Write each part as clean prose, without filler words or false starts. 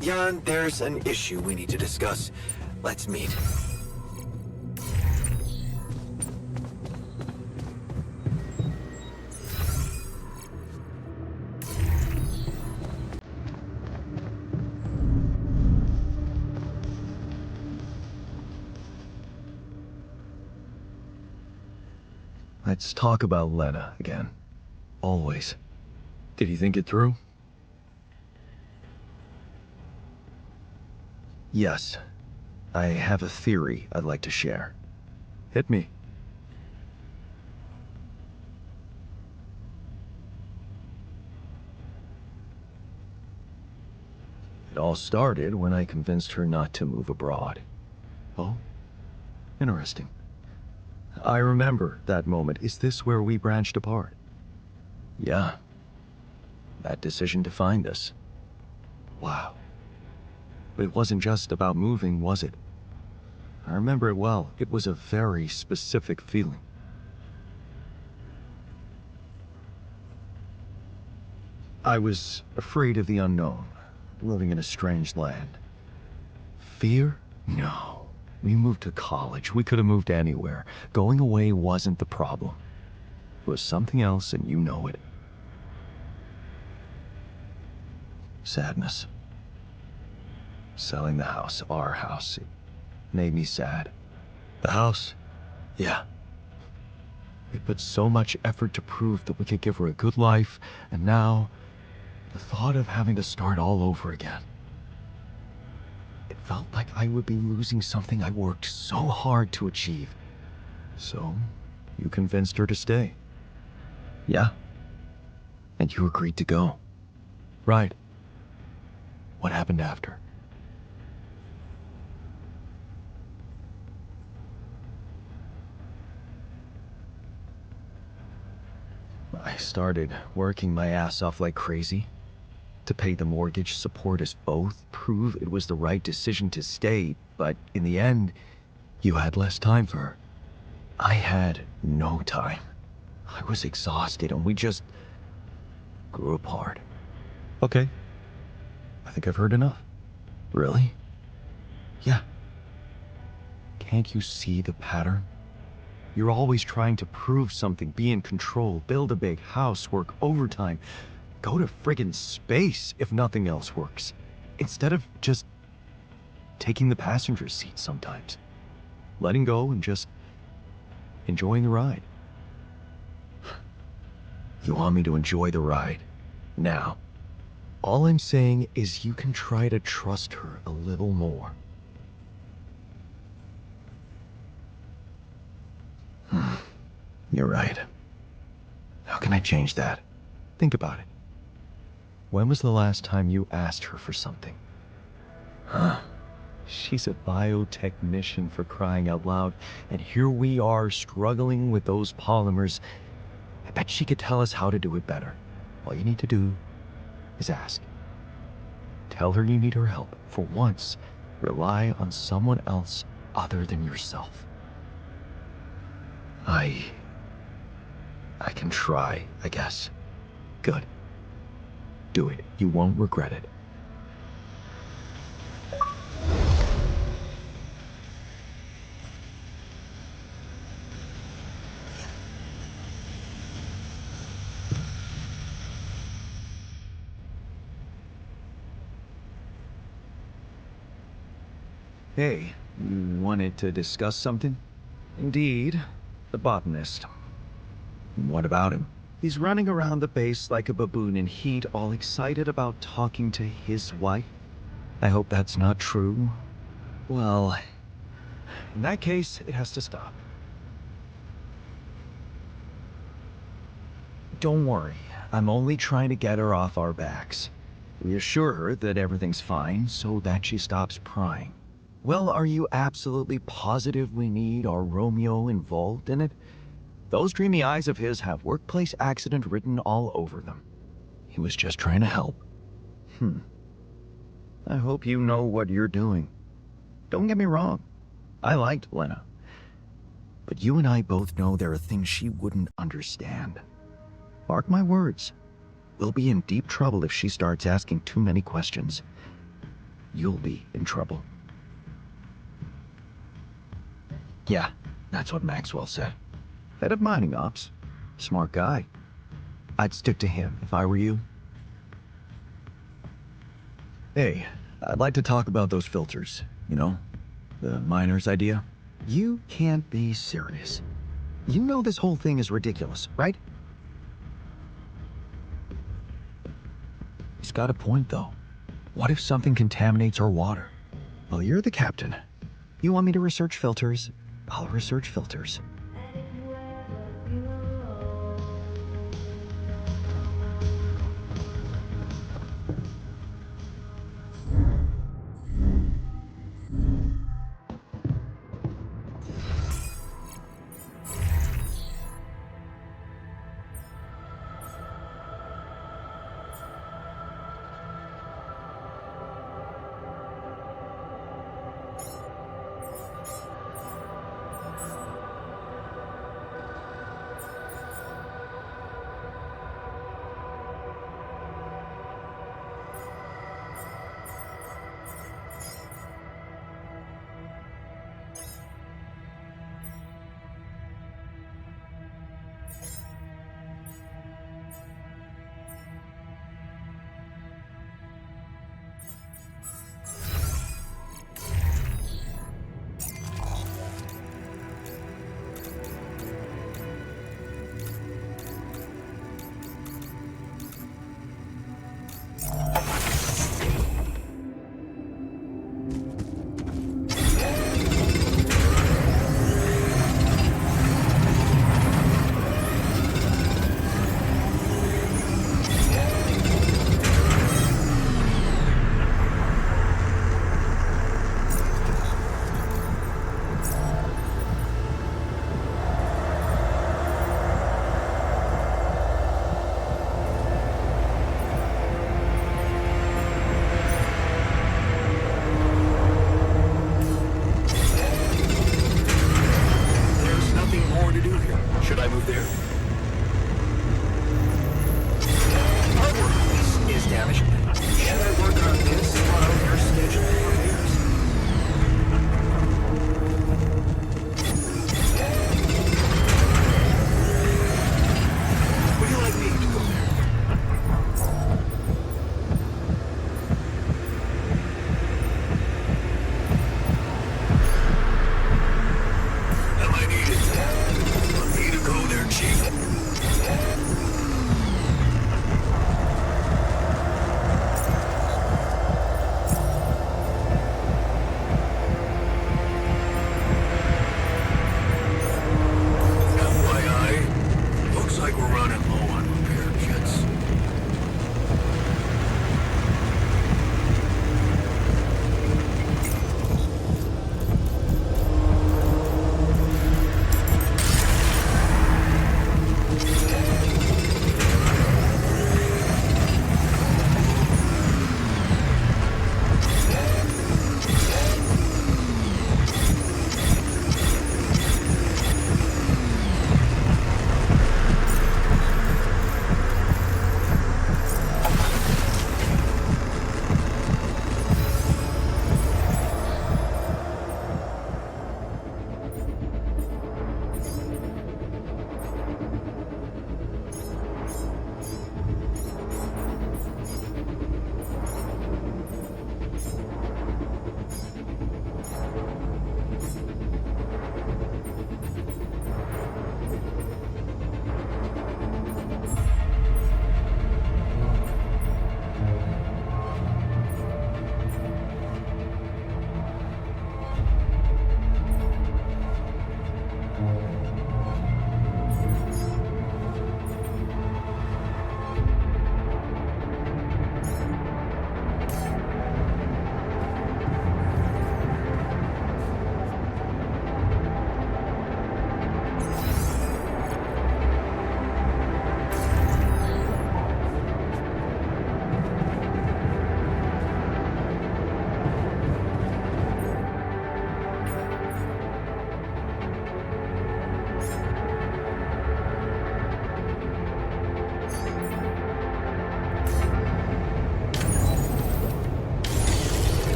Jan, there's an issue we need to discuss. Let's meet. Let's talk about Lena again. Always. Did you think it through? Yes. I have a theory I'd like to share. Hit me. It all started when I convinced her not to move abroad. Oh? Interesting. I remember that moment. Is this where we branched apart? Yeah. That decision defined us. Wow. But it wasn't just about moving, was it? I remember it well. It was a very specific feeling. I was afraid of the unknown, living in a strange land. Fear? No. We moved to college. We could have moved anywhere. Going away wasn't the problem. It was something else, and you know it. Sadness. Selling the house, our house, it made me sad. The house? Yeah. We put so much effort to prove that we could give her a good life, and now, the thought of having to start all over again. It felt like I would be losing something I worked so hard to achieve. So, you convinced her to stay. Yeah. And you agreed to go. Right. What happened after? I started working my ass off like crazy to pay the mortgage, support us both, prove it was the right decision to stay, but in the end, you had less time for her. I had no time. I was exhausted and we just grew apart. Okay. I think I've heard enough. Really? Yeah. Can't you see the pattern? You're always trying to prove something, be in control, build a big house, work overtime, go to friggin' space if nothing else works, instead of just taking the passenger seat sometimes, letting go and just enjoying the ride. You want me to enjoy the ride now? All I'm saying is you can try to trust her a little more. You're right. How can I change that? Think about it. When was the last time you asked her for something? Huh? She's a biotechnician, for crying out loud, and here we are struggling with those polymers. I bet she could tell us how to do it better. All you need to do is ask. Tell her you need her help. For once, rely on someone else other than yourself. I can try, I guess. Good. Do it. You won't regret it. Hey, you wanted to discuss something? Indeed, the botanist. What about him? He's running around the base like a baboon in heat, all excited about talking to his wife. I hope that's not true. Well, in that case, it has to stop. Don't worry, I'm only trying to get her off our backs. We assure her that everything's fine so that she stops prying. Well, are you absolutely positive we need our Romeo involved in it? Those dreamy eyes of his have workplace accident written all over them. He was just trying to help. I hope you know what you're doing. Don't get me wrong. I liked Lena. But you and I both know there are things she wouldn't understand. Mark my words. We'll be in deep trouble if she starts asking too many questions. you'll be in trouble. Yeah, that's what Maxwell said. Head of mining ops. Smart guy. I'd stick to him if I were you. Hey, I'd like to talk about those filters, you know? The miner's idea. You can't be serious. You know this whole thing is ridiculous, right? He's got a point, though. What if something contaminates our water? Well, you're the captain. You want me to research filters? I'll research filters.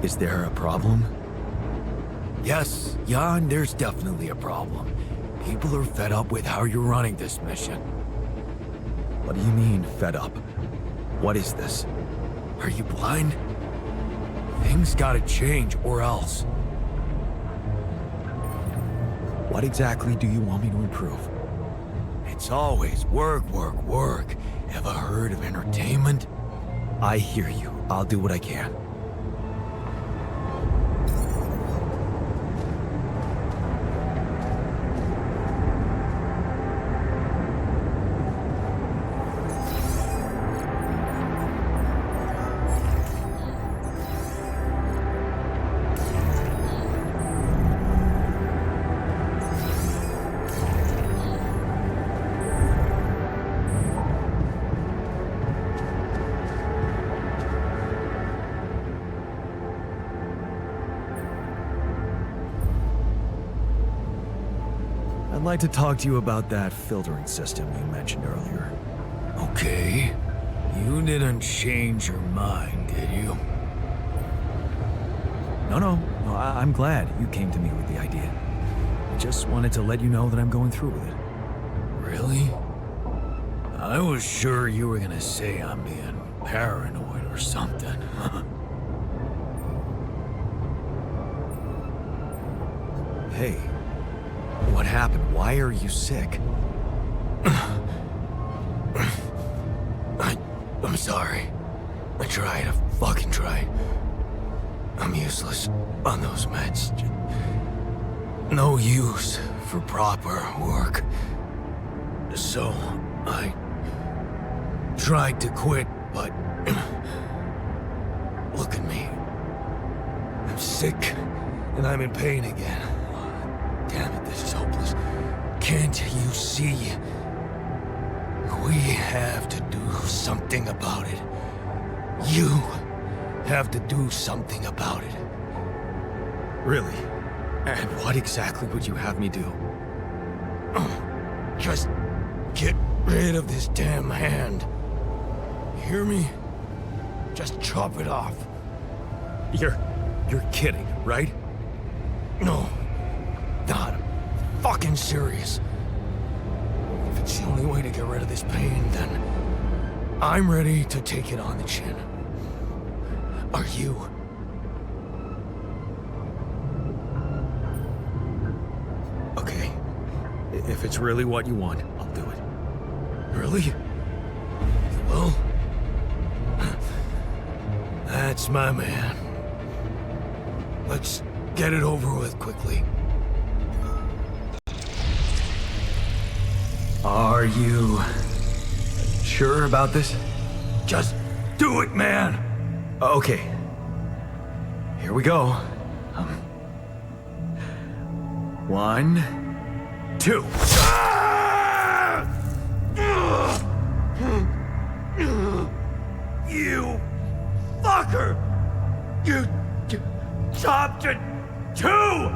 Is there a problem? Yes, Jan, there's definitely a problem. People are fed up with how you're running this mission. What do you mean, fed up? What is this? Are you blind? Things gotta change or else. What exactly do you want me to improve? It's always work, work, work. Ever heard of entertainment? I hear you. I'll do what I can. I'd like to talk to you about that filtering system you mentioned earlier. Okay. You didn't change your mind, did you? No, I'm glad you came to me with the idea. I just wanted to let you know that I'm going through with it. Really? I was sure you were gonna say I'm being paranoid or something. Hey, what happened? Why are you sick? I'm sorry. I fucking tried. I'm useless on those meds. No use for proper work. So, I tried to quit, but look at me. I'm sick, and I'm in pain again. Damn it, this is hopeless. Can't you see? We have to do something about it. You have to do something about it. Really? And what exactly would you have me do? Just get rid of this damn hand. You hear me? Just chop it off. You're kidding, right? No, not. I'm fucking serious. If it's the only way to get rid of this pain, then I'm ready to take it on the chin. Are you? Okay. If it's really what you want, I'll do it. Really? You will? That's my man. Let's get it over with quickly. Are you sure about this? Just do it, man! Okay. Here we go. 1, 2. You fucker! You chopped it too!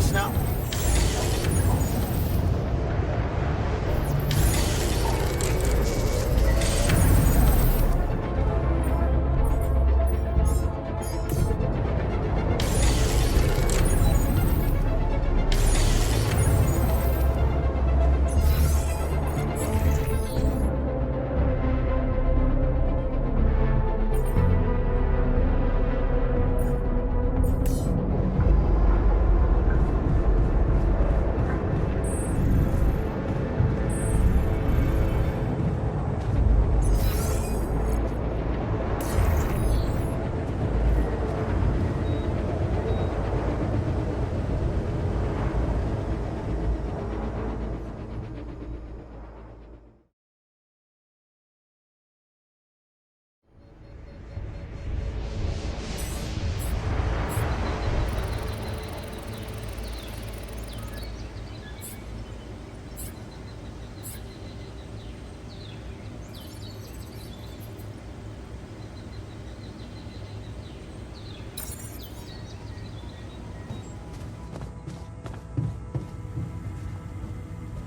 this now?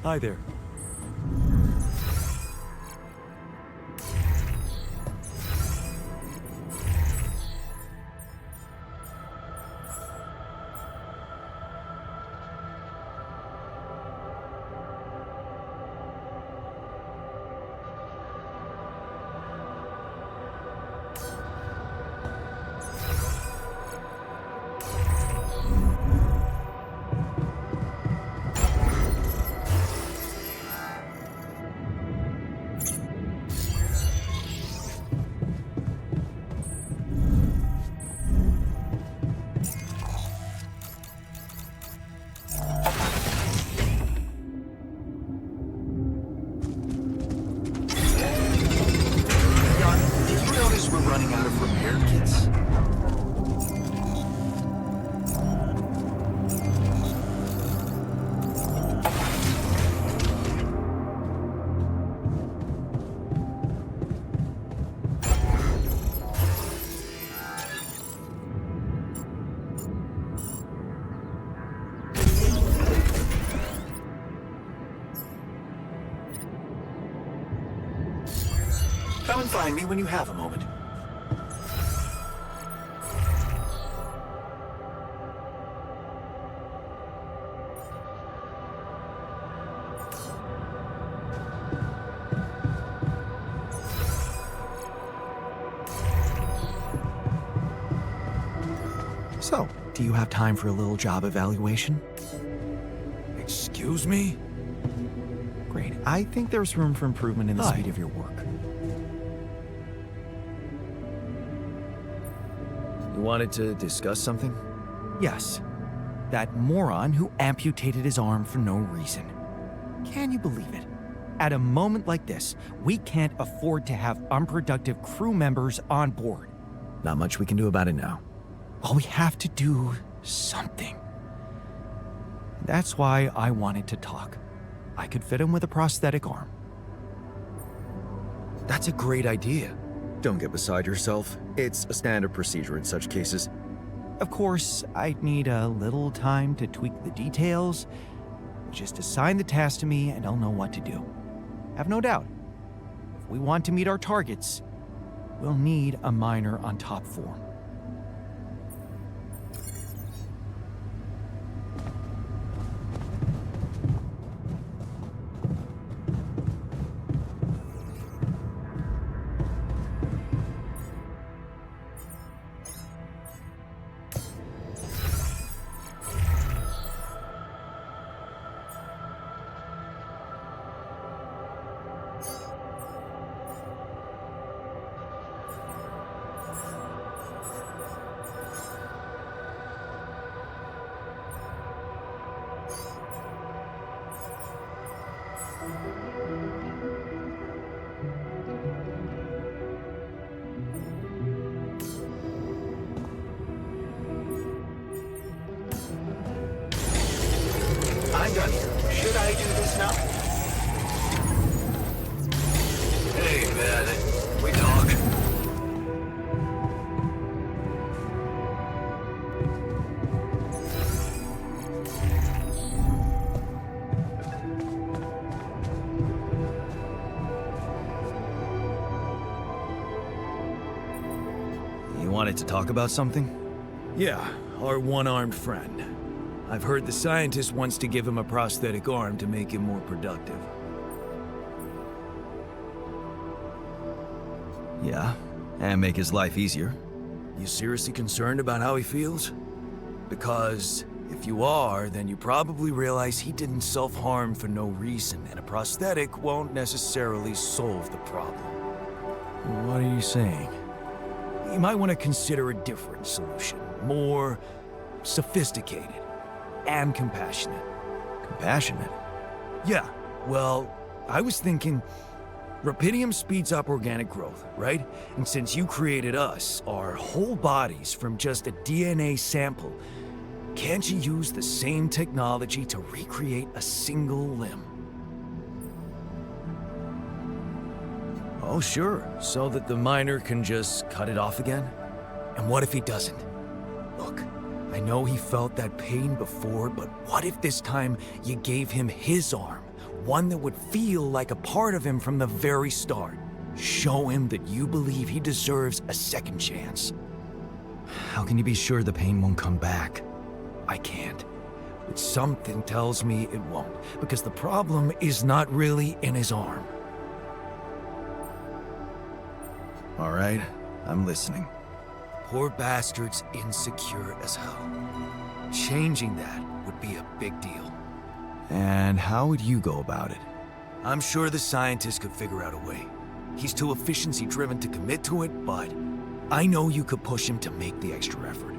Hi there. Come and find me when you have a moment. So, do you have time for a little job evaluation? Excuse me? Great. I think there's room for improvement in the Hi. speed of your work. You wanted to discuss something? Yes. That moron who amputated his arm for no reason. Can you believe it? At a moment like this, we can't afford to have unproductive crew members on board. Not much we can do about it now. Well, we have to do something. That's why I wanted to talk. I could fit him with a prosthetic arm. That's a great idea. Don't get beside yourself. It's a standard procedure in such cases. Of course, I'd need a little time to tweak the details. Just assign the task to me and I'll know what to do. Have no doubt. If we want to meet our targets, we'll need a miner on top form. I'm done here. Should I do this now? Hey, man. We talk. wanted to talk about something? Yeah, our one-armed friend. I've heard the scientist wants to give him a prosthetic arm to make him more productive. Yeah, and make his life easier. You seriously concerned about how he feels? Because if you are, then you probably realize he didn't self-harm for no reason, and a prosthetic won't necessarily solve the problem. What are you saying? You might want to consider a different solution, more sophisticated and compassionate. Compassionate? Yeah, well, I was thinking, Rapidium speeds up organic growth, right? And since you created us, our whole bodies from just a DNA sample, can't you use the same technology to recreate a single limb? Oh, sure. So that the miner can just cut it off again? And what if he doesn't? Look, I know he felt that pain before, but what if this time you gave him his arm? One that would feel like a part of him from the very start. Show him that you believe he deserves a second chance. How can you be sure the pain won't come back? I can't. But something tells me it won't, because the problem is not really in his arm. All right, I'm listening. Poor bastard's insecure as hell. Changing that would be a big deal. And how would you go about it? I'm sure the scientist could figure out a way. He's too efficiency-driven to commit to it, but I know you could push him to make the extra effort.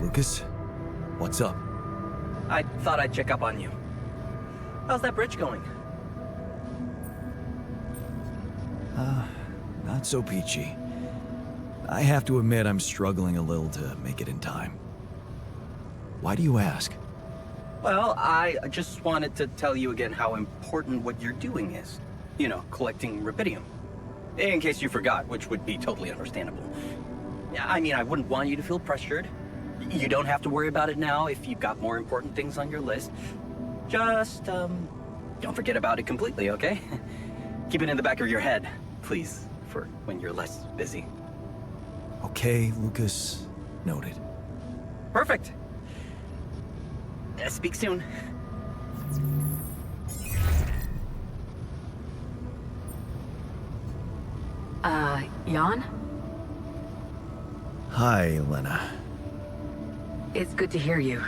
Lucas? What's up? I thought I'd check up on you. How's that bridge going? Not so peachy. I have to admit I'm struggling a little to make it in time. Why do you ask? Well, I just wanted to tell you again how important what you're doing is. You know, collecting rubidium. In case you forgot, which would be totally understandable. Yeah, I mean, I wouldn't want you to feel pressured. You don't have to worry about it now if you've got more important things on your list. Just, don't forget about it completely, okay? Keep it in the back of your head, please, for when you're less busy. Okay, Lucas. Noted. Perfect. Speak soon. Jan? Hi, Lena. It's good to hear you.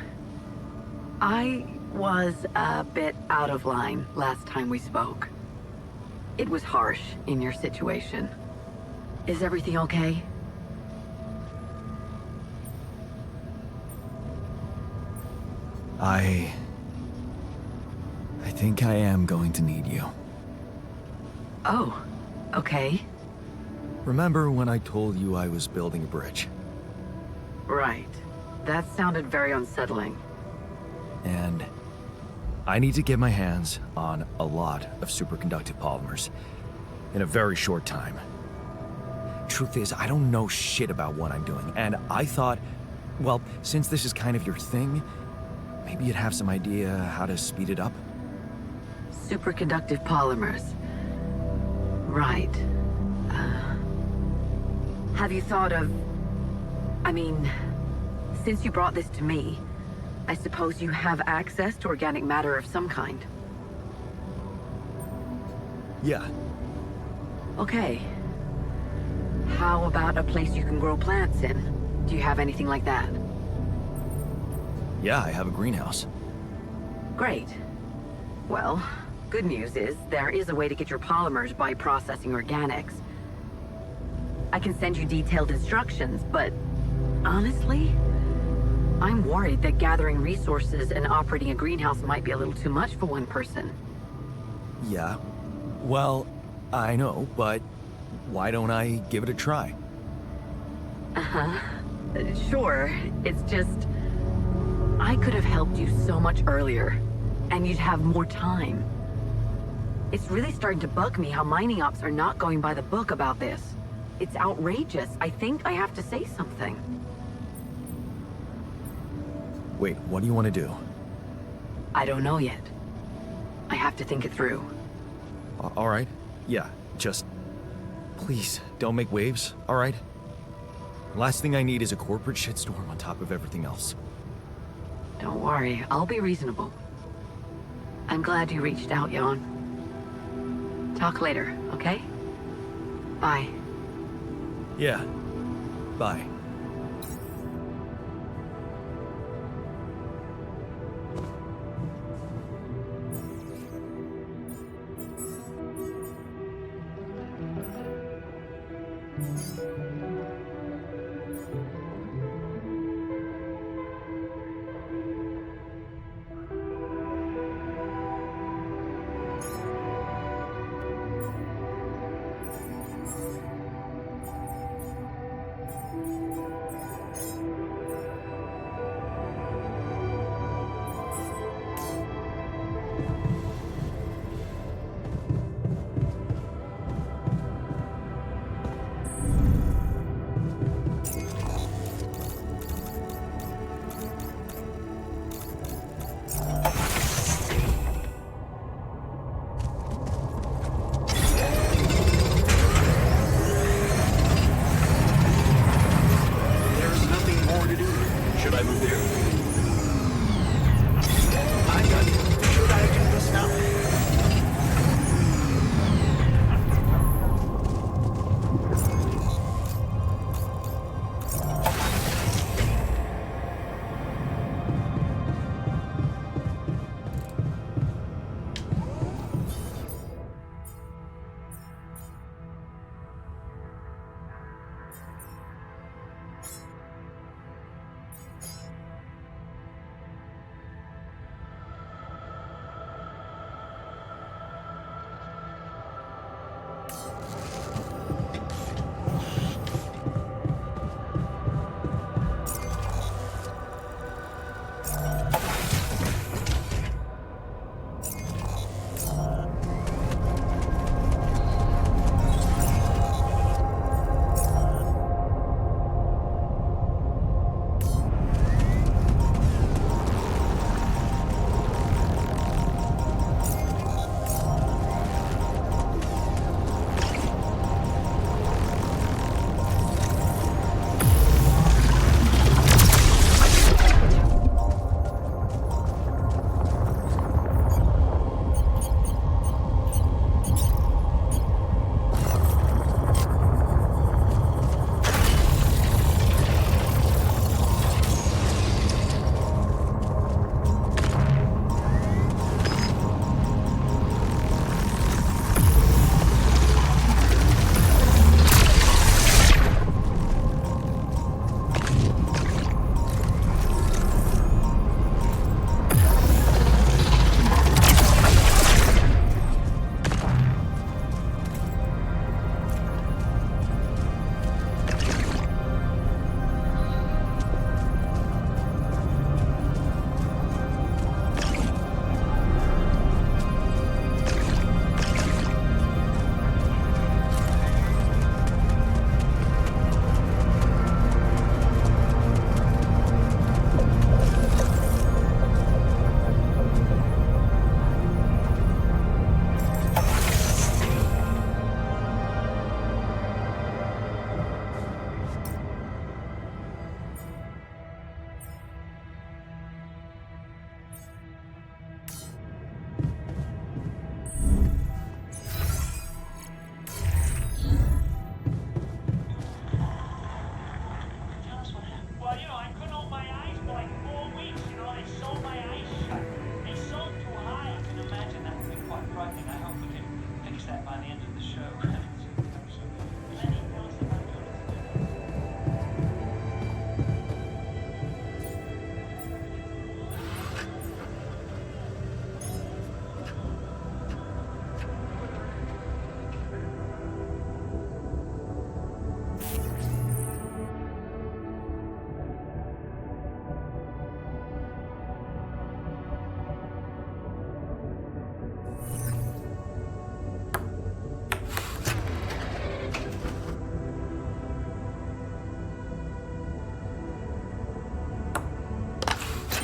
I was a bit out of line last time we spoke. It was harsh in your situation. Is everything okay? I think I am going to need you. Oh, okay. Remember when I told you I was building a bridge? Right. That sounded very unsettling. And I need to get my hands on a lot of superconductive polymers in a very short time. Truth is, I don't know shit about what I'm doing, and I thought, well, since this is kind of your thing, maybe you'd have some idea how to speed it up? Superconductive polymers. Right. Have you thought of... I mean, since you brought this to me, I suppose you have access to organic matter of some kind. Yeah. Okay. How about a place you can grow plants in? Do you have anything like that? Yeah, I have a greenhouse. Great. Well, good news is there is a way to get your polymers by processing organics. I can send you detailed instructions, but honestly, I'm worried that gathering resources and operating a greenhouse might be a little too much for one person. Yeah. Well, I know, but why don't I give it a try? Uh-huh. Sure. It's just... I could have helped you so much earlier, and you'd have more time. It's really starting to bug me how mining ops are not going by the book about this. It's outrageous. I think I have to say something. Wait, what do you want to do? I don't know yet. I have to think it through. All right. Yeah, just... please, don't make waves, all right? Last thing I need is a corporate shitstorm on top of everything else. Don't worry, I'll be reasonable. I'm glad you reached out, Jan. Talk later, okay? Bye. Yeah. Bye.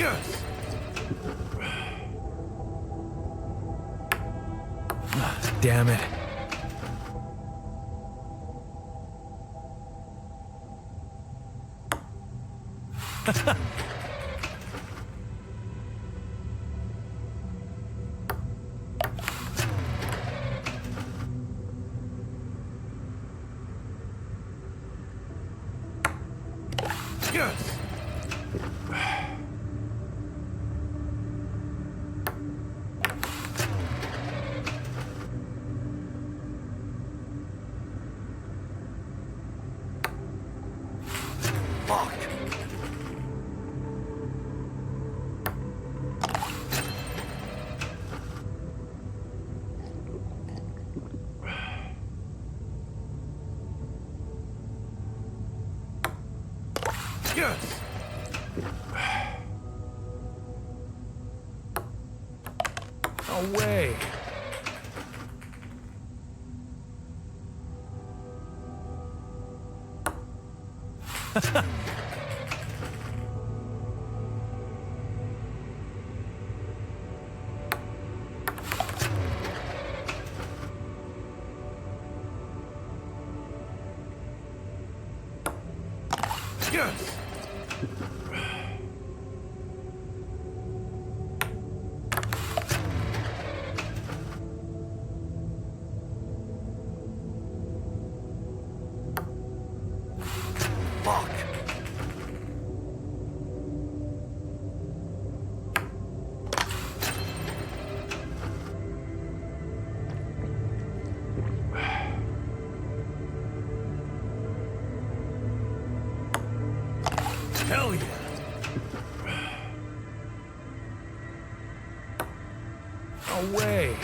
Yes! Damn it. Yes! Fuck. Yes! No way! Yes! Fuck. Hell yeah. No way.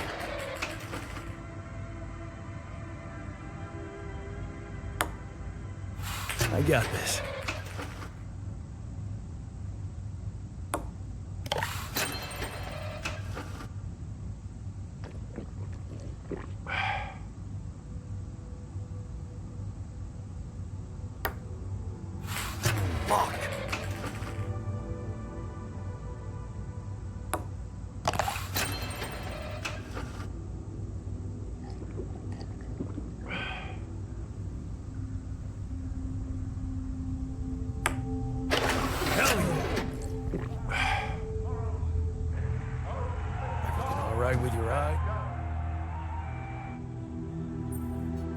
I got this. Fuck. Hell yeah. Everything all right with your eye?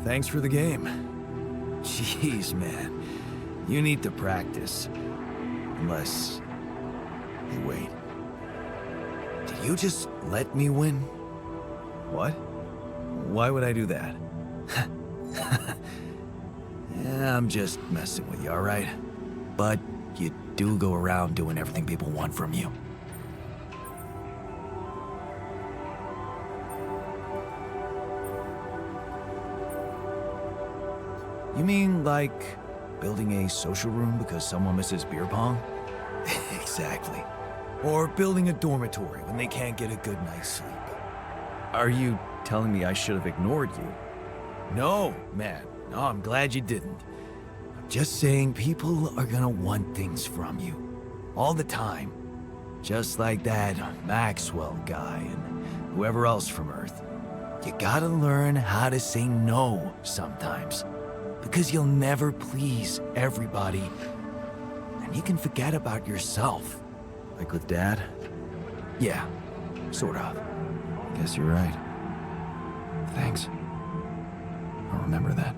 Thanks for the game. Jeez, man. You need to practice. Unless... Hey, wait. Did you just let me win? What? Why would I do that? Yeah, I'm just messing with you, alright? But you do go around doing everything people want from you. You mean, like, building a social room because someone misses beer pong? Exactly. Or building a dormitory when they can't get a good night's sleep. Are you telling me I should have ignored you? No, man. No, I'm glad you didn't. I'm just saying people are gonna want things from you. All the time. Just like that Maxwell guy and whoever else from Earth. You gotta learn how to say no sometimes. Because you'll never please everybody. And you can forget about yourself. Like with Dad? Yeah, sort of. Guess you're right. Thanks. I'll remember that.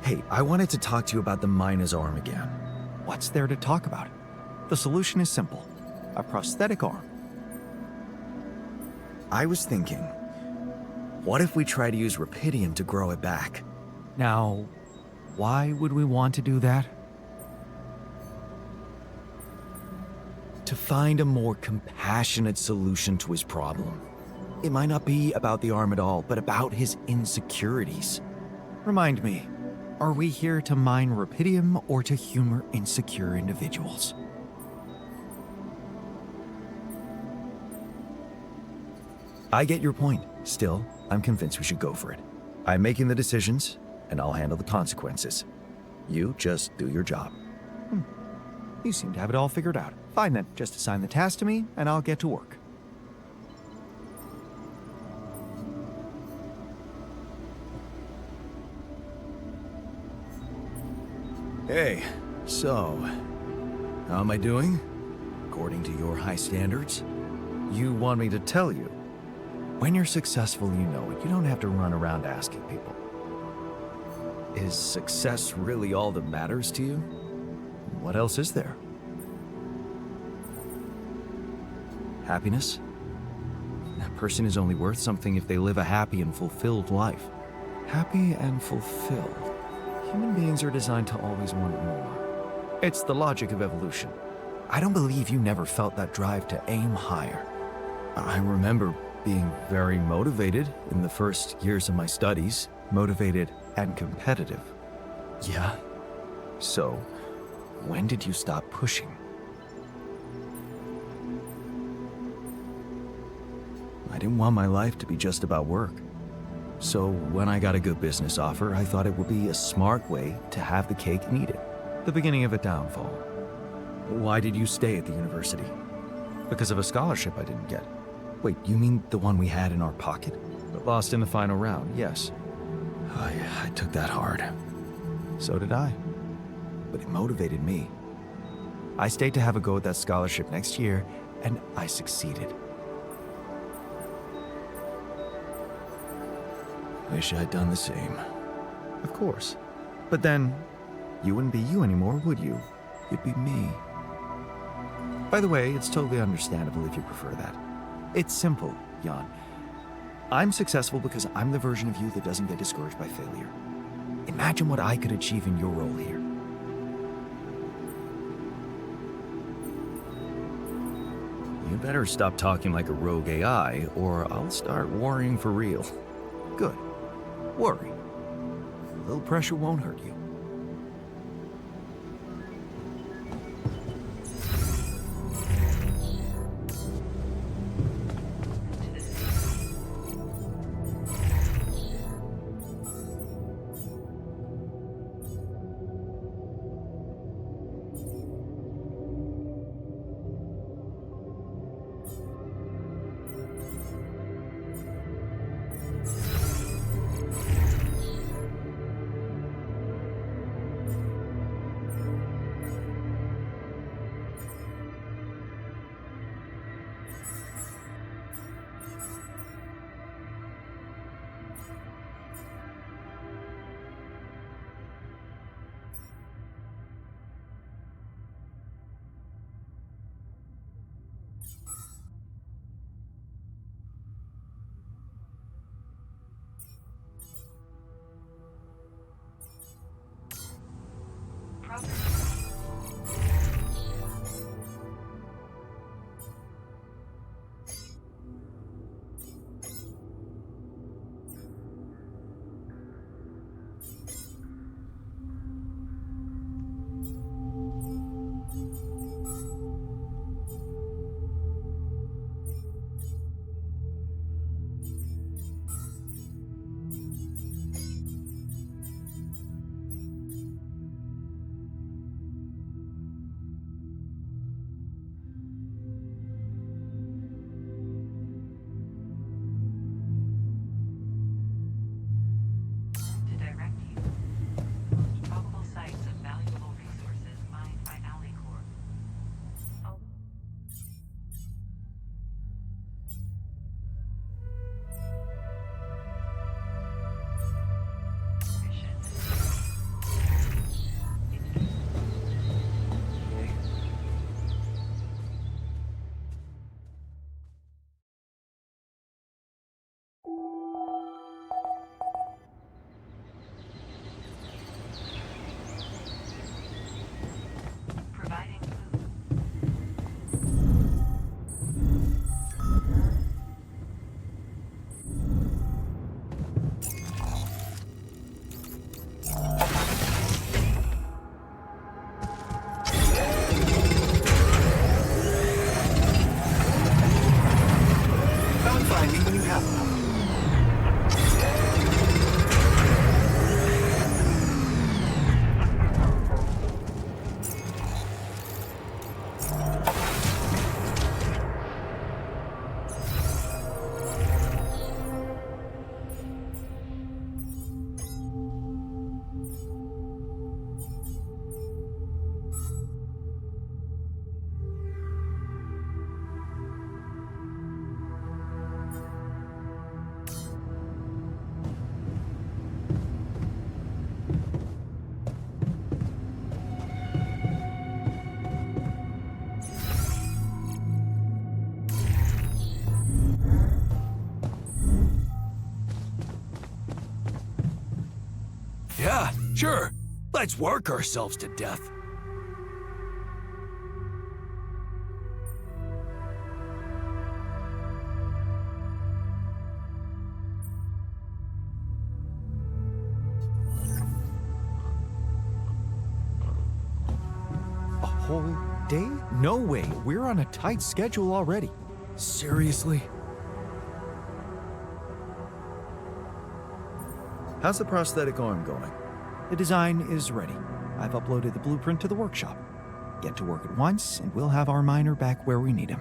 Hey, I wanted to talk to you about the miner's arm again. What's there to talk about? The solution is simple. A prosthetic arm. I was thinking, what if we try to use Rapidium to grow it back? Now, why would we want to do that? To find a more compassionate solution to his problem. It might not be about the arm at all, but about his insecurities. Remind me, are we here to mine Rapidium or to humor insecure individuals? I get your point. Still, I'm convinced we should go for it. I'm making the decisions, and I'll handle the consequences. You just do your job. You seem to have it all figured out. Fine then, just assign the task to me, and I'll get to work. Hey, so, how am I doing? According to your high standards? You want me to tell you? When you're successful, you know it. You don't have to run around asking people. Is success really all that matters to you? What else is there? Happiness? That person is only worth something if they live a happy and fulfilled life. Happy and fulfilled. Human beings are designed to always want more. It's the logic of evolution. I don't believe you never felt that drive to aim higher. I remember being very motivated in the first years of my studies. Motivated and competitive. Yeah? So, when did you stop pushing? I didn't want my life to be just about work. So when I got a good business offer, I thought it would be a smart way to have the cake and eat it. The beginning of a downfall. Why did you stay at the university? Because of a scholarship I didn't get. Wait, you mean the one we had in our pocket? But lost in the final round, yes. I took that hard. So did I. But it motivated me. I stayed to have a go at that scholarship next year, and I succeeded. Wish I'd done the same. Of course. But then, you wouldn't be you anymore, would you? You'd be me. By the way, it's totally understandable if you prefer that. It's simple, Jan. I'm successful because I'm the version of you that doesn't get discouraged by failure. Imagine what I could achieve in your role here. You better stop talking like a rogue AI, or I'll start worrying for real. Good. Worry. A little pressure won't hurt you. Sure, let's work ourselves to death. A whole day? No way. We're on a tight schedule already. Seriously? How's the prosthetic arm going? The design is ready. I've uploaded the blueprint to the workshop. Get to work at once, and we'll have our miner back where we need him.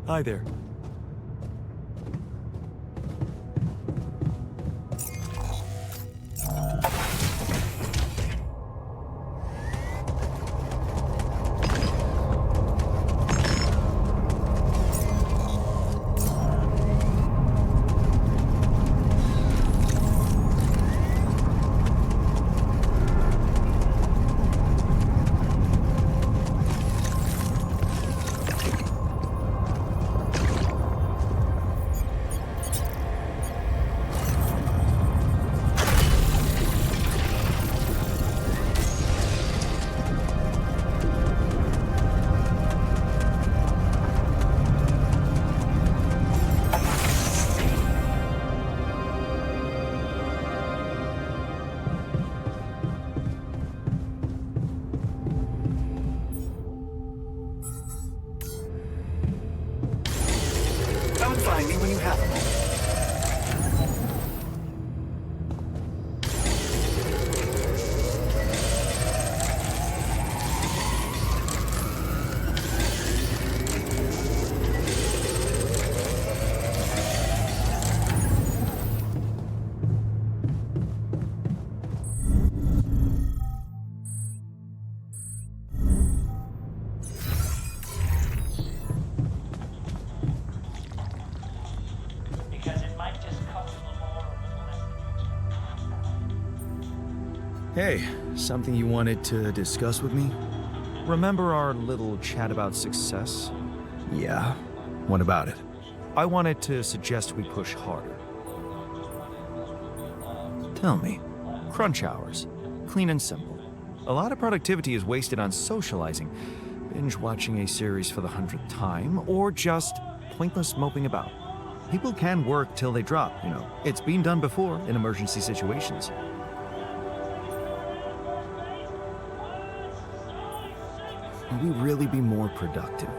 Hi there. Come find me when you have a moment. Hey, something you wanted to discuss with me? Remember our little chat about success? Yeah. What about it? I wanted to suggest we push harder. Tell me. Crunch hours. Clean and simple. A lot of productivity is wasted on socializing, binge watching a series for the 100th time, or just pointless moping about. People can work till they drop, you know. It's been done before in emergency situations. Will we really be more productive?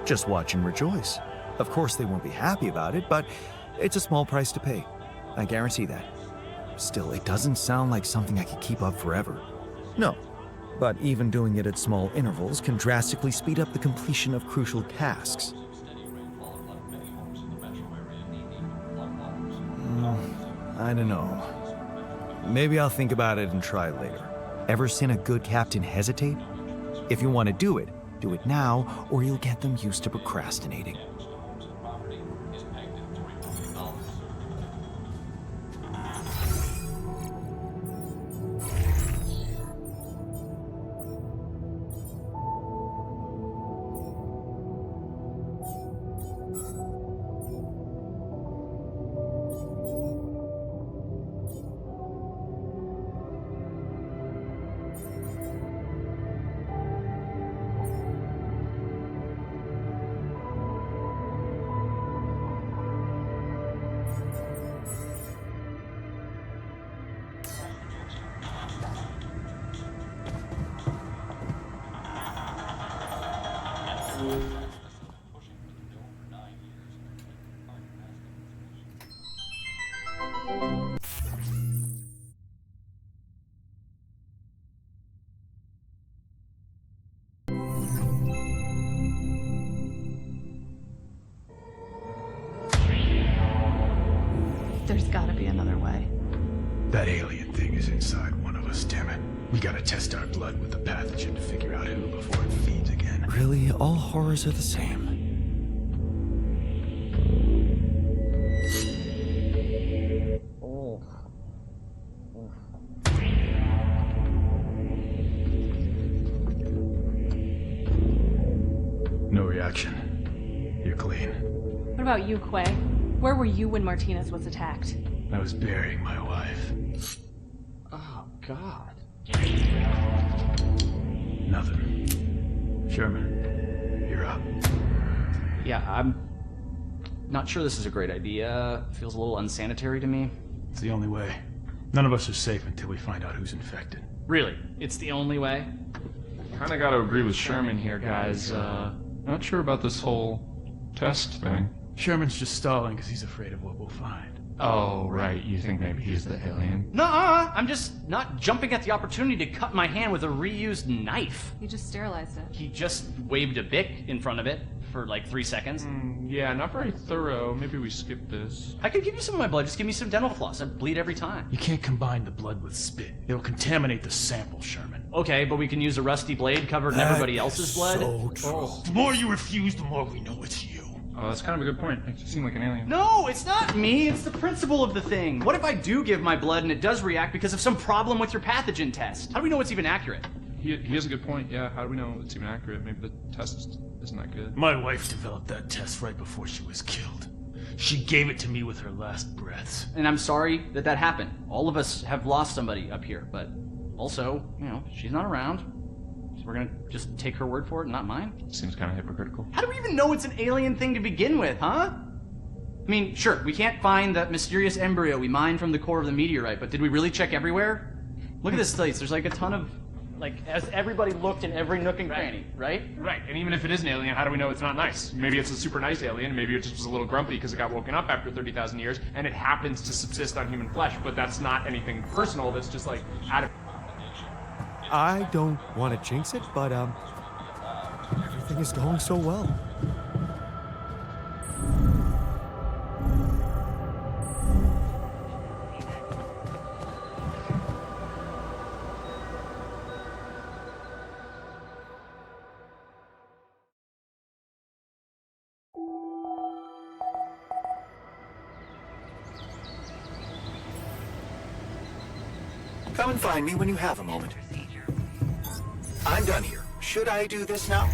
Just watch and rejoice. Of course they won't be happy about it, but it's a small price to pay. I guarantee that. Still, it doesn't sound like something I could keep up forever. No, but even doing it at small intervals can drastically speed up the completion of crucial tasks. I don't know. Maybe I'll think about it and try later. Ever seen a good captain hesitate? If you want to do it now, or you'll get them used to procrastinating. That alien thing is inside one of us, damn it. We gotta test our blood with the pathogen to figure out who before it feeds again. Really, all horrors are the same. No reaction. You're clean. What about you, Quay? Where were you when Martinez was attacked? I was burying my wife. Oh, God. Nothing. Sherman, you're up. Yeah, I'm not sure this is a great idea. Feels a little unsanitary to me. It's the only way. None of us are safe until we find out who's infected. Really? It's the only way? Kinda gotta agree with Sherman here, guys. Not sure about this whole test thing. Sherman's just stalling because he's afraid of what we'll find. Oh, right. You think maybe he's the alien? Nuh-uh! I'm just not jumping at the opportunity to cut my hand with a reused knife. You just sterilized it. He just waved a bic in front of it for like 3 seconds. Yeah, not very thorough. Maybe we skip this. I could give you some of my blood. Just give me some dental floss. I bleed every time. You can't combine the blood with spit. It'll contaminate the sample, Sherman. Okay, but we can use a rusty blade covered in everybody else's blood. So true. Oh, the more you refuse, the more we know it's you. Oh, that's kind of a good point. Makes you seem like an alien. No, it's not me. It's the principle of the thing. What if I do give my blood and it does react because of some problem with your pathogen test? How do we know it's even accurate? He has a good point. Yeah, how do we know it's even accurate? Maybe the test isn't that good. My wife developed that test right before she was killed. She gave it to me with her last breaths. And I'm sorry that that happened. All of us have lost somebody up here, but also, you know, she's not around. So we're gonna just take her word for it, not mine? Seems kind of hypocritical. How do we even know it's an alien thing to begin with, huh? I mean, sure, we can't find that mysterious embryo we mined from the core of the meteorite, but did we really check everywhere? Look at this place. There's like a ton of, as everybody looked in every nook and cranny, right? Right, and even if it is an alien, how do we know it's not nice? Maybe it's a super nice alien, maybe it just was a little grumpy because it got woken up after 30,000 years, and it happens to subsist on human flesh, but that's not anything personal, that's just like out of... I don't want to jinx it, but everything is going so well. Come and find me when you have a moment. I'm done here. Should I do this now?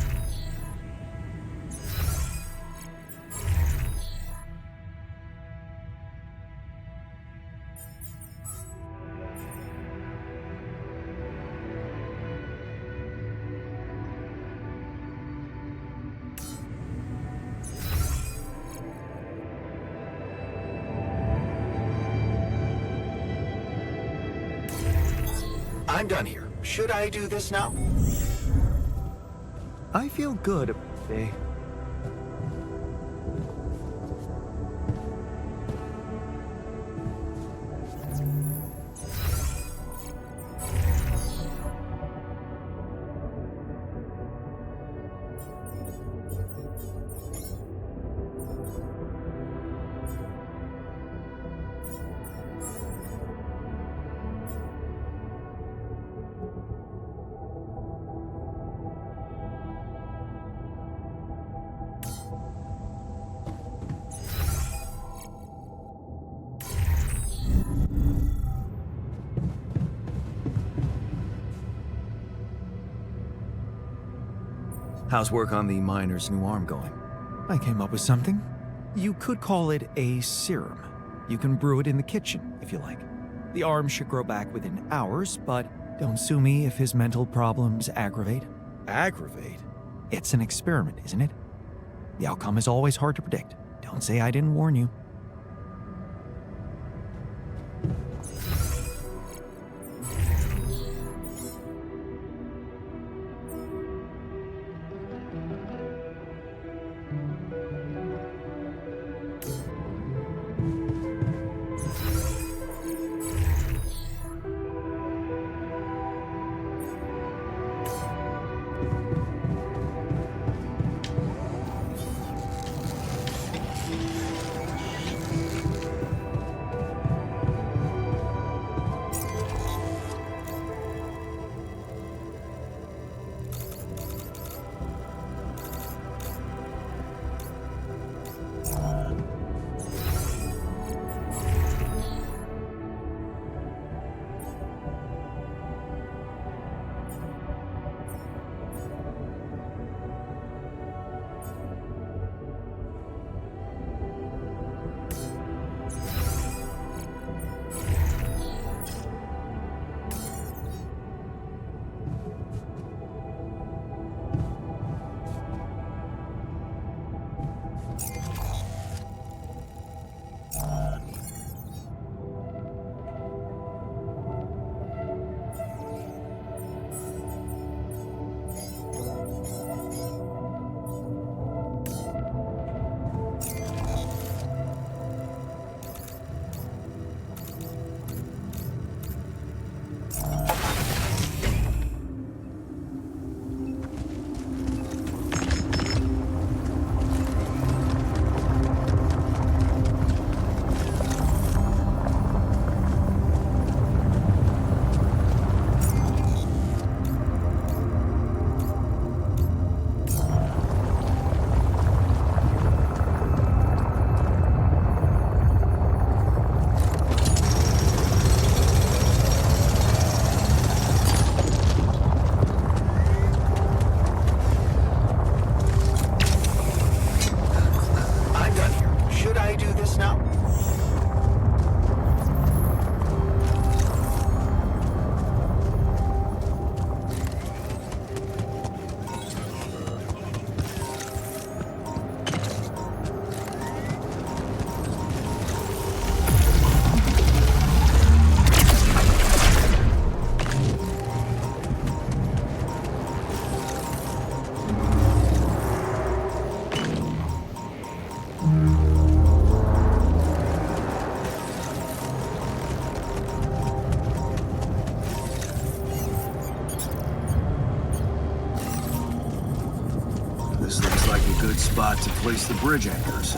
I'm done here. Should I do this now? I feel good, eh? How's work on the miner's new arm going? I came up with something. You could call it a serum. You can brew it in the kitchen, if you like. The arm should grow back within hours, but don't sue me if his mental problems aggravate. Aggravate? It's an experiment, isn't it? The outcome is always hard to predict. Don't say I didn't warn you. good spot to place the bridge anchors.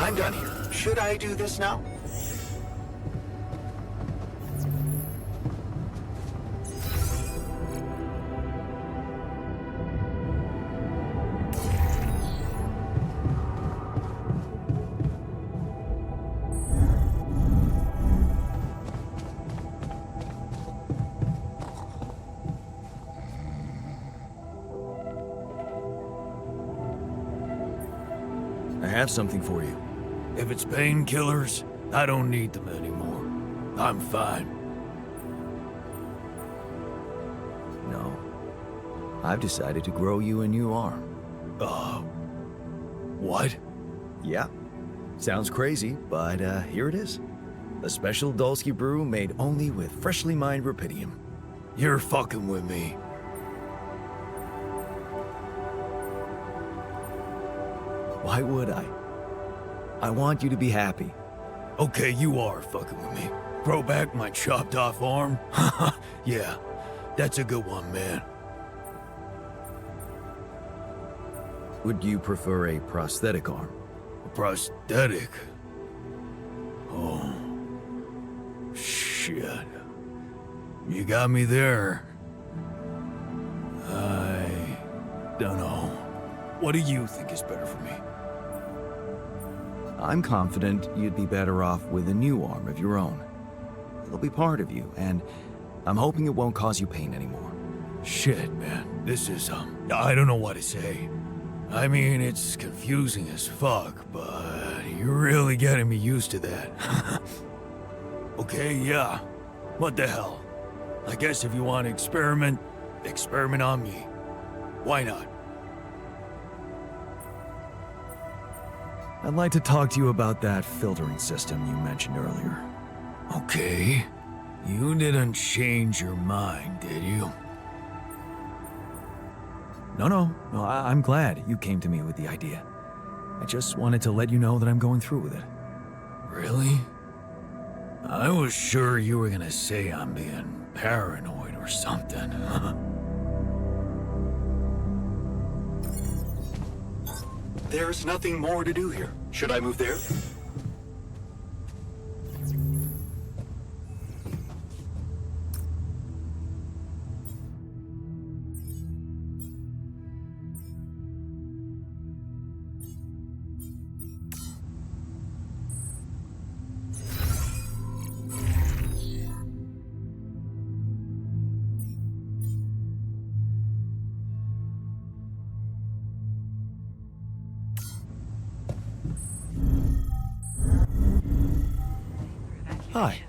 I'm done here. Should I do this now? I have something for you. If it's painkillers, I don't need them anymore. I'm fine. No. I've decided to grow you a new arm. What? Yeah. Sounds crazy, but here it is. A special Dulski brew made only with freshly mined rubidium. You're fucking with me. Why would I? I want you to be happy. Okay, you are fucking with me. Grow back my chopped off arm? Yeah, that's a good one, man. Would you prefer a prosthetic arm? A prosthetic? Oh. Shit. You got me there. I don't know. What do you think is better for me? I'm confident you'd be better off with a new arm of your own. It'll be part of you, and I'm hoping it won't cause you pain anymore. Shit, man. This is, I don't know what to say. I mean, it's confusing as fuck, but you're really getting me used to that. Okay, yeah. What the hell? I guess if you want to experiment on me. Why not? I'd like to talk to you about that filtering system you mentioned earlier. Okay. You didn't change your mind, did you? No, I'm glad you came to me with the idea. I just wanted to let you know that I'm going through with it. Really? I was sure you were gonna say I'm being paranoid or something. There's nothing more to do here. Should I move there? Hi.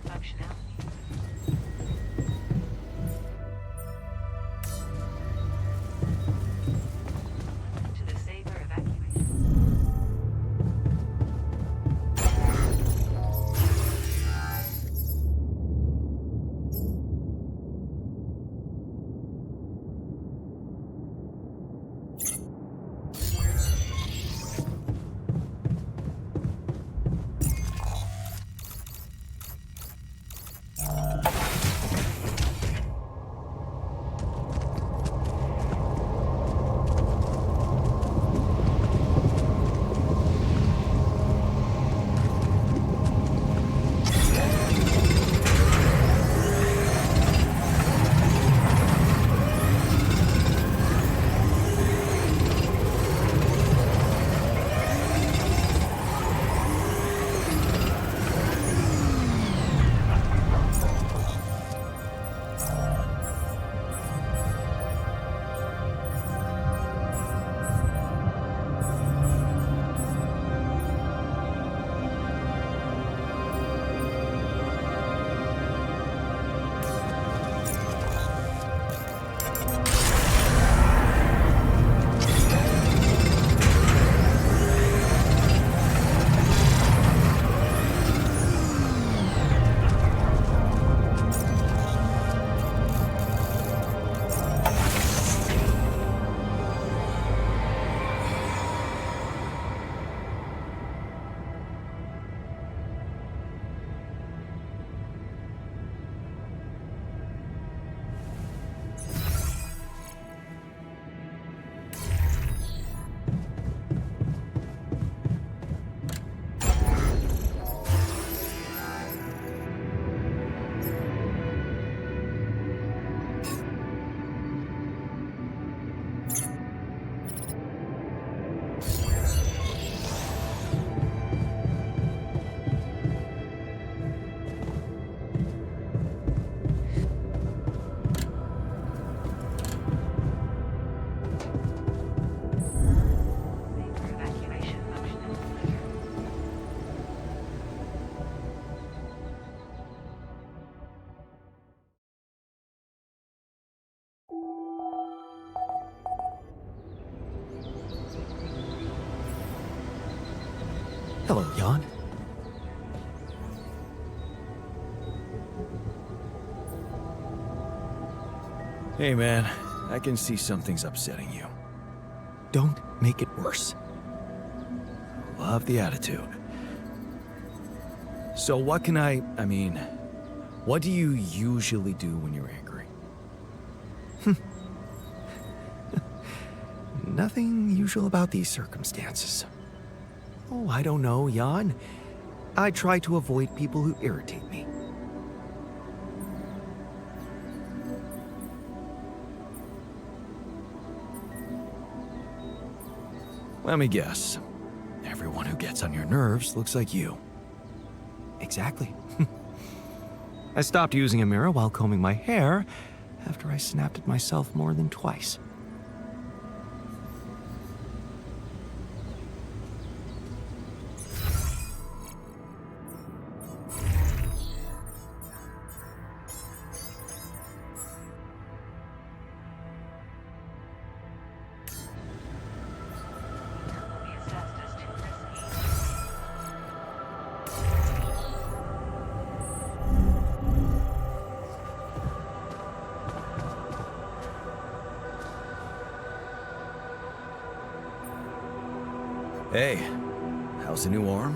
Hello, Jan. Hey, man. I can see something's upsetting you. Don't make it worse. Love the attitude. So what can I mean, what do you usually do when you're angry? Nothing usual about these circumstances. Oh, I don't know, Jan. I try to avoid people who irritate me. Let me guess. Everyone who gets on your nerves looks like you. Exactly. I stopped using a mirror while combing my hair after I snapped at myself more than twice. Hey, how's the new arm?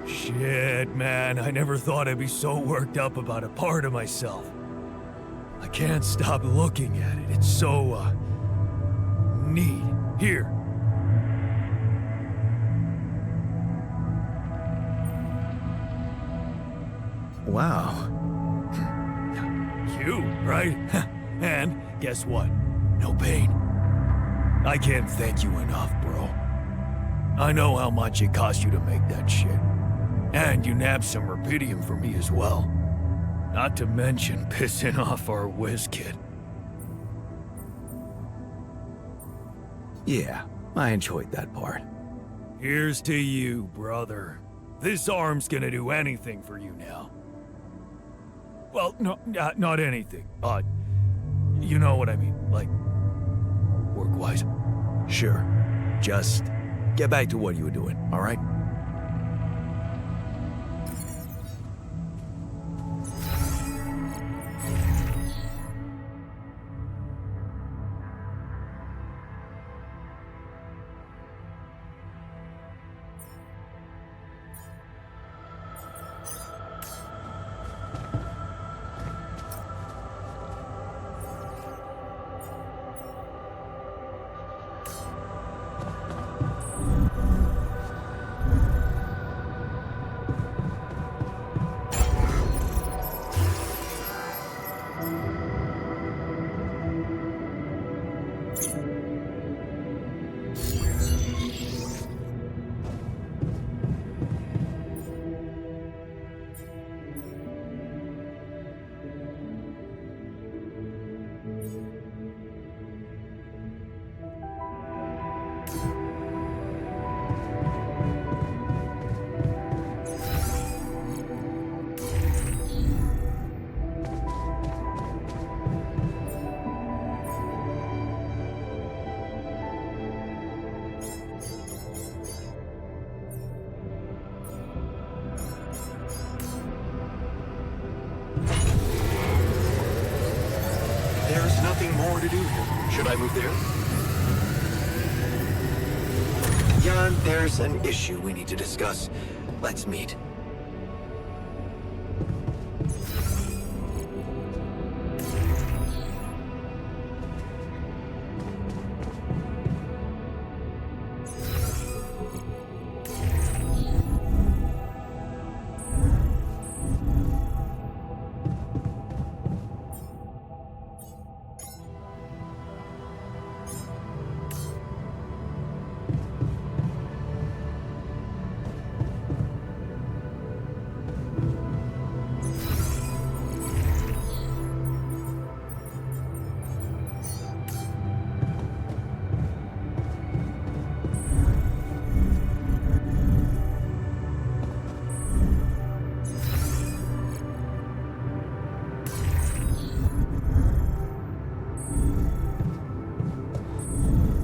Shit, man, I never thought I'd be so worked up about a part of myself. I can't stop looking at it. It's so, neat. Here. Wow. Cute, right? And guess what? No pain. I can't thank you enough, bro. I know how much it cost you to make that shit. And you nabbed some rubidium for me as well. Not to mention pissing off our whiz kid. Yeah, I enjoyed that part. Here's to you, brother. This arm's gonna do anything for you now. Well, no, not anything. You know what I mean, like, work-wise. Sure. Just get back to what you were doing, all right? There's nothing more to do here. Should I move there? Jan, there's an issue we need to discuss. Let's meet.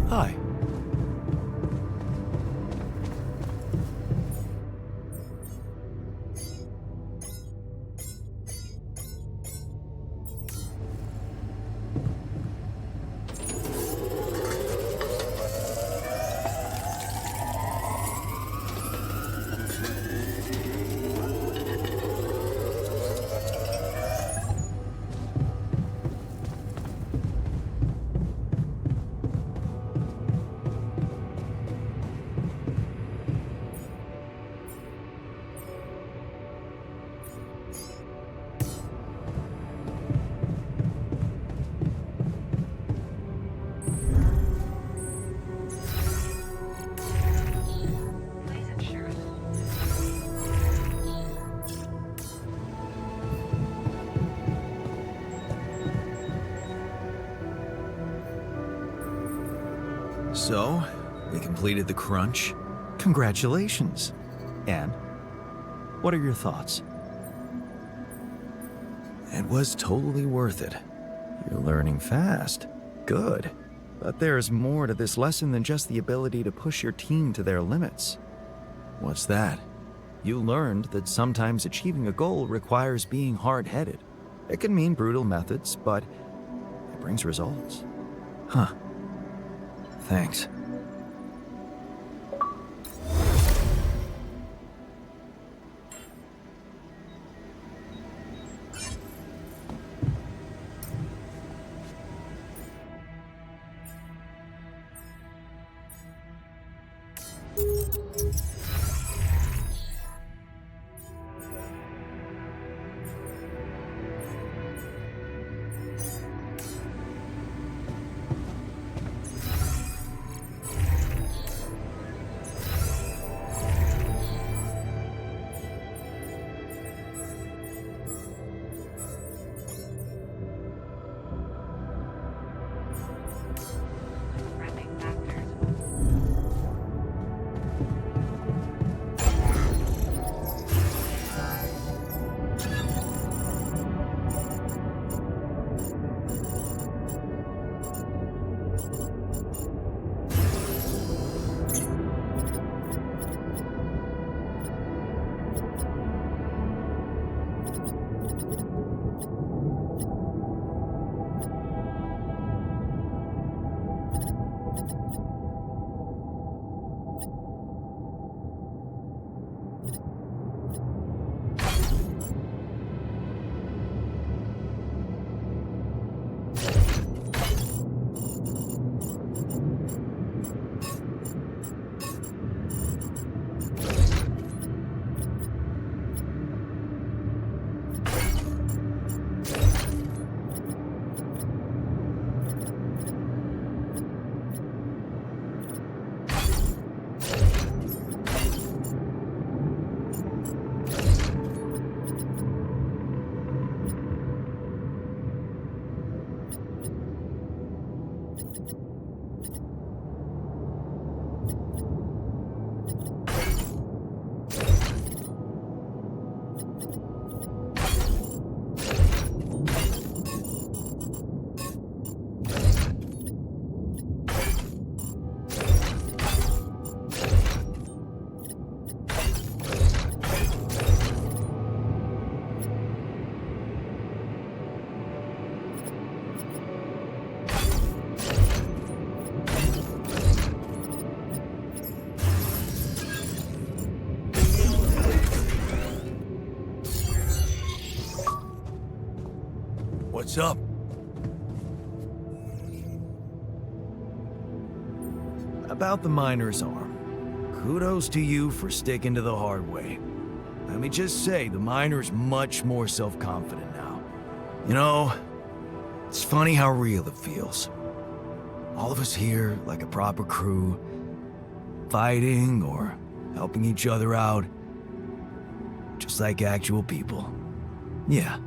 Hi. So, we completed the crunch? Congratulations. And what are your thoughts? It was totally worth it. You're learning fast. Good. But there's more to this lesson than just the ability to push your team to their limits. What's that? You learned that sometimes achieving a goal requires being hard-headed. It can mean brutal methods, but it brings results. Huh. Thanks. What's up? About the miner's arm. Kudos to you for sticking to the hard way. Let me just say, the miner's much more self-confident now. You know, it's funny how real it feels. All of us here, like a proper crew, fighting or helping each other out. Just like actual people. Yeah.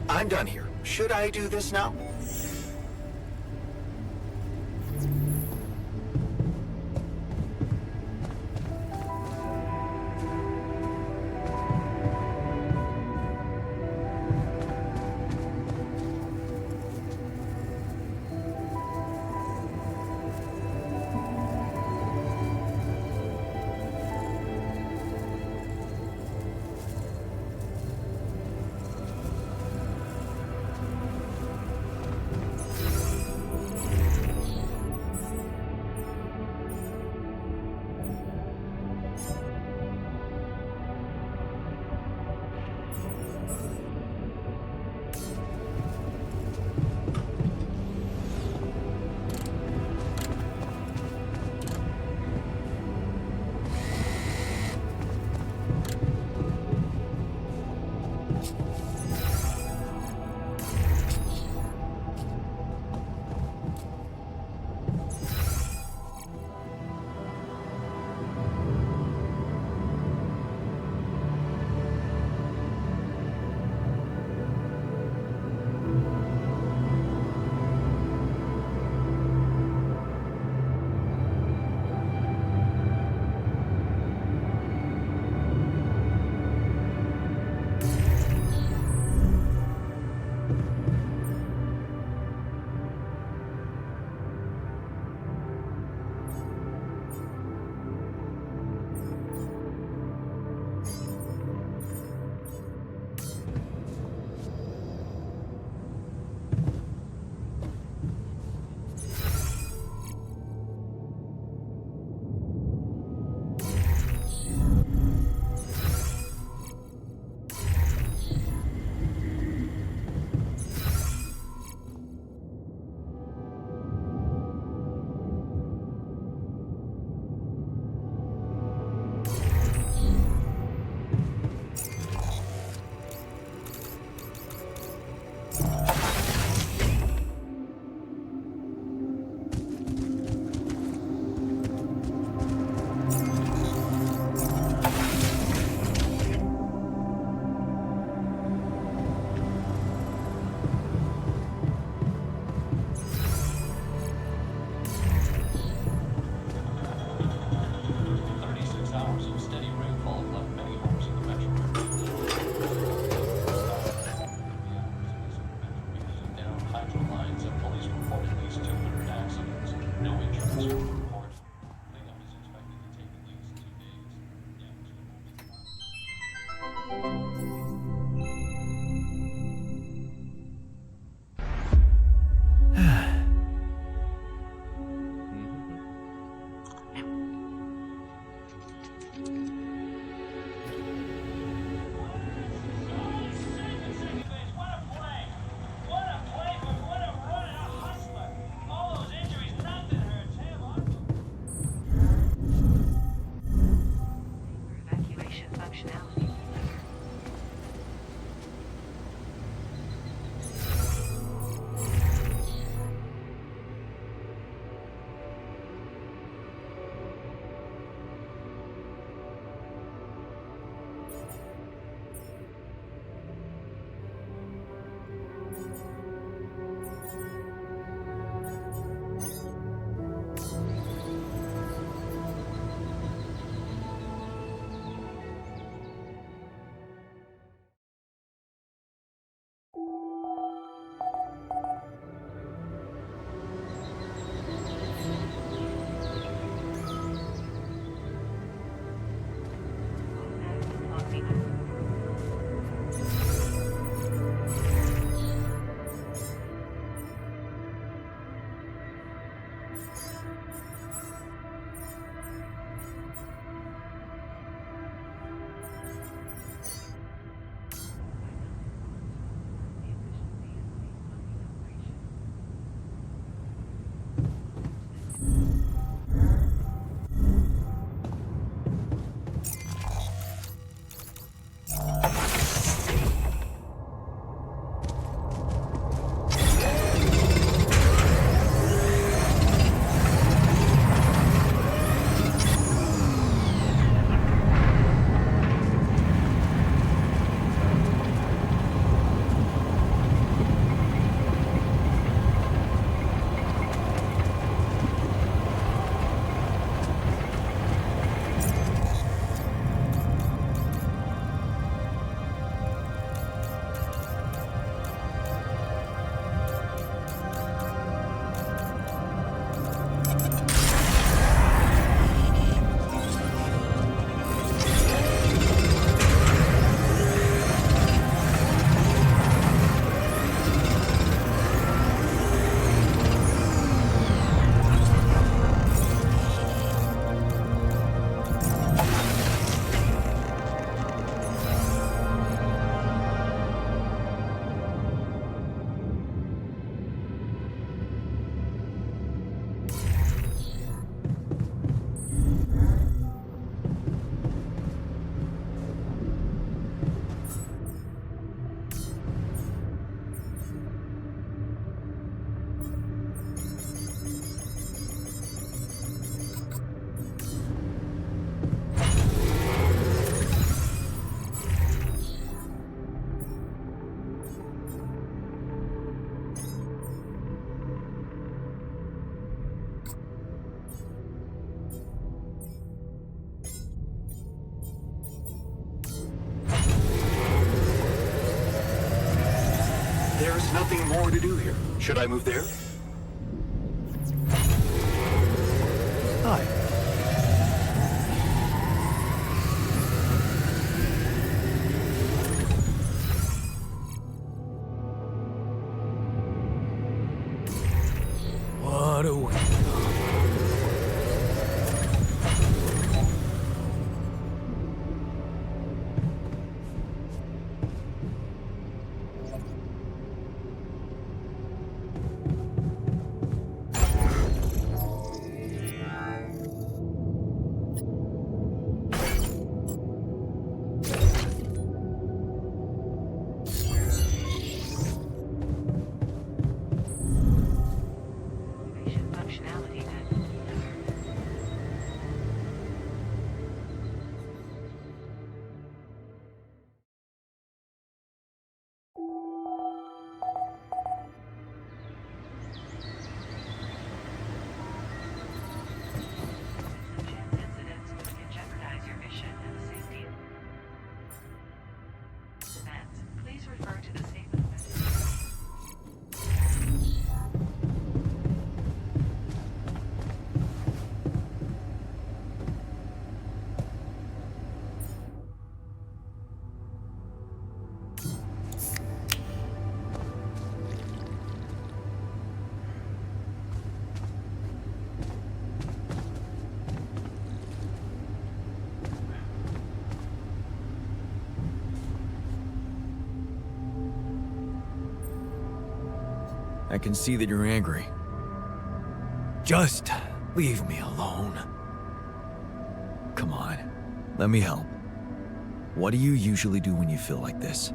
I'm done here. Should I do this now? There's nothing more to do here. Should I move there? Hi. What a way. I can see that you're angry. Just leave me alone. Come on, let me help. What do you usually do when you feel like this?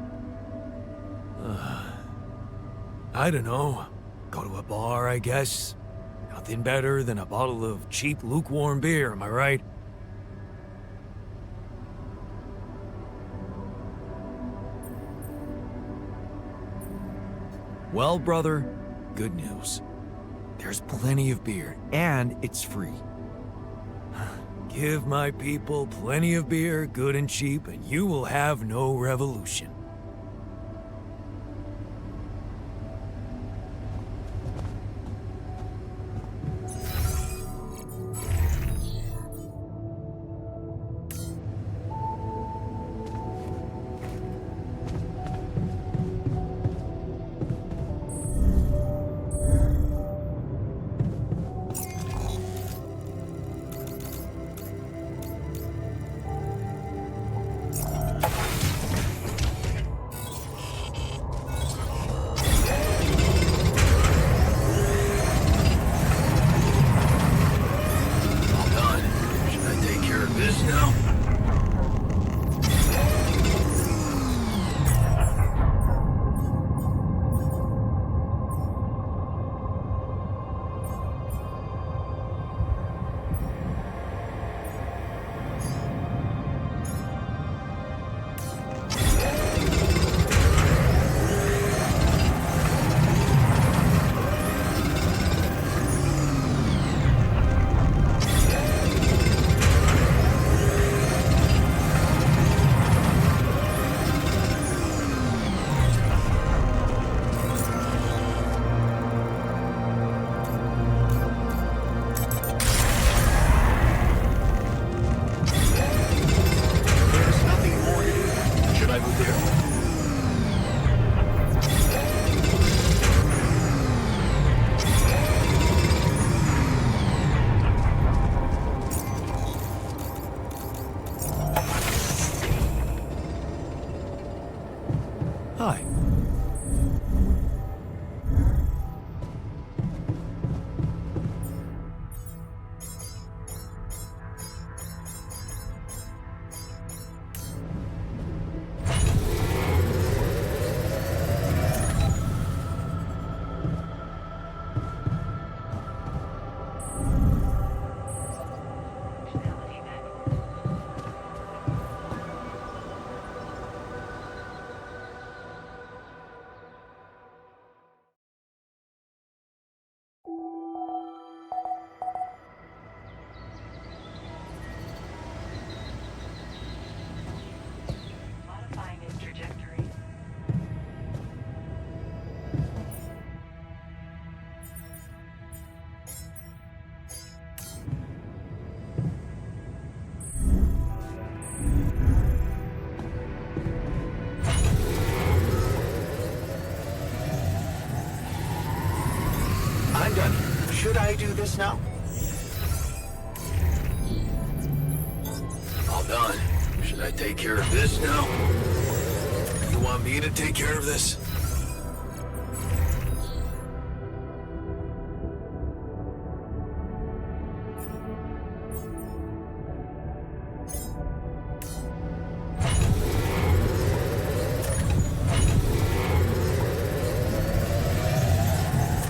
I don't know. Go to a bar, I guess. Nothing better than a bottle of cheap, lukewarm beer, am I right? Well, brother, good news. There's plenty of beer, and it's free. Give my people plenty of beer, good and cheap, and you will have no revolution. I'm done here. Should I do this now? All done. Should I take care of this now? You want me to take care of this?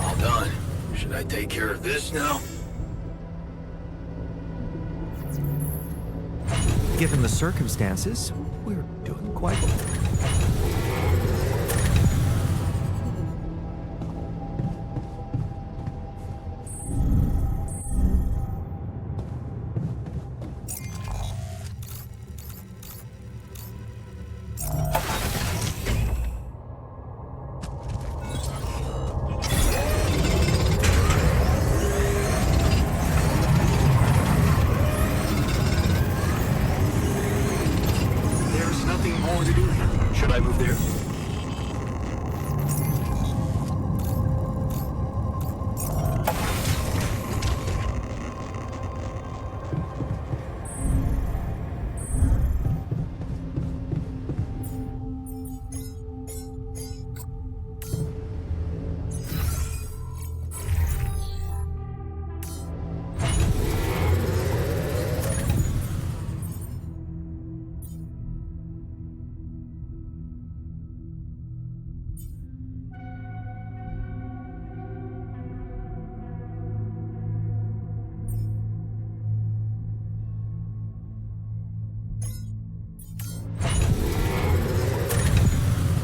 All done. Should I take care of this now? Given the circumstances, we're doing quite well. There's nothing more to do here. Should I move there?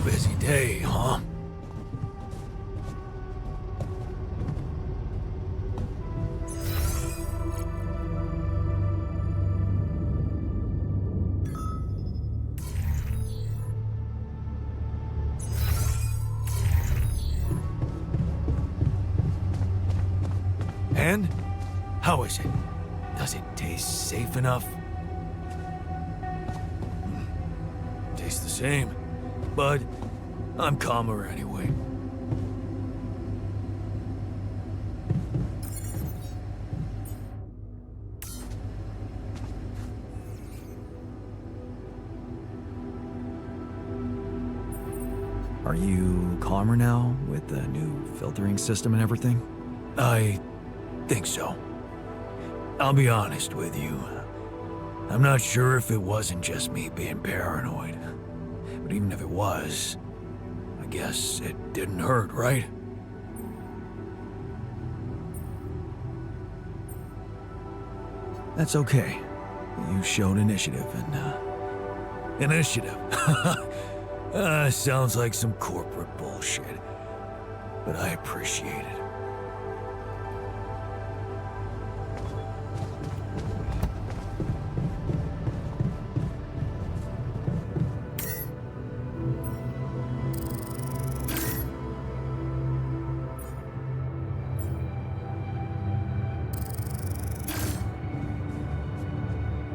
Busy day, huh? And? How is it? Does it taste safe enough? Tastes the same, but I'm calmer anyway. Are you calmer now with the new filtering system and everything? I think so. I'll be honest with you. I'm not sure if it wasn't just me being paranoid. But even if it was, I guess it didn't hurt, right? That's okay. You showed initiative and, Initiative. Sounds like some corporate bullshit. But I appreciate it.